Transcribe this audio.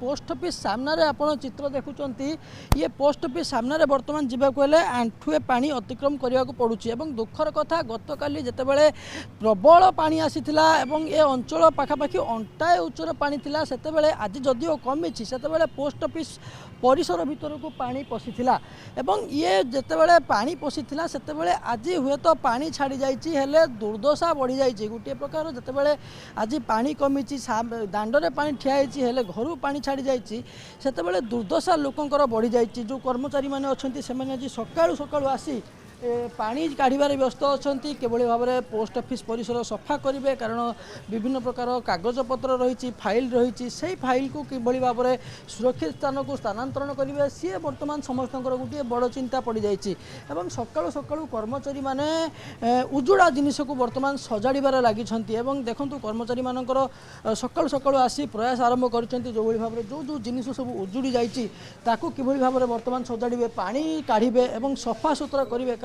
Post office सामने आपण चित्र देखुंत ये पोस्ट ऑफिस सामने बर्तमान जावाक आंठुए पानी अतिक्रम करने को पड़ुछि एवं दुखर कथा गतकाली जितेबाला प्रबल पानी आसीथिला एवं ए अंचल पाखापाखि अंटाए उच्चर पानी थिला सेतेबेले आज जदिओ कमी सेतेबेले पोस्ट ऑफिस परिसर भितर को पानी पशिथिला एवं ये जितेबाला पानी पशिथिला सेतेबेले आज हुए तो पानी छाड़ी जाइछि हेले दुर्दशा बढ़ी जाइछि गोटे प्रकार जितेबाला आज पानी कमी दांडरे पानी ठिया होइछि हेले घरु पानी छाड़ी जाइछि सेतेबेले दुर्दशा लोकंकर बढ़ी जाइछि जो कर्मचारी माने अछंती सेमाने आज सकाळु सकाळु आसी पानी काढ़ार व्यस्त अच्छा किभली भाव में पोस्ट ऑफिस परिसर सफा करेंगे कारण विभिन्न प्रकार कागजपत्र रही फाइल रही से फाइल को किभली भाव में सुरक्षित स्थान को स्थानांतरण करेंगे सी बर्तमान समस्त गोटे बड़ चिंता पड़ जाइए सकाळु सकाळु कर्मचारी माने उजुड़ा जिनिस को बर्तमान सजाड़बार लगी देखु कर्मचारी मानकर सकाळु सकाळु आसी प्रयास आरंभ कर जो भाव में जो जो जिनिस सब उजुड़ी जाइए किभली भाव में बर्तमान सजाड़े पानी काढ़े सफा सुतरा करेंगे।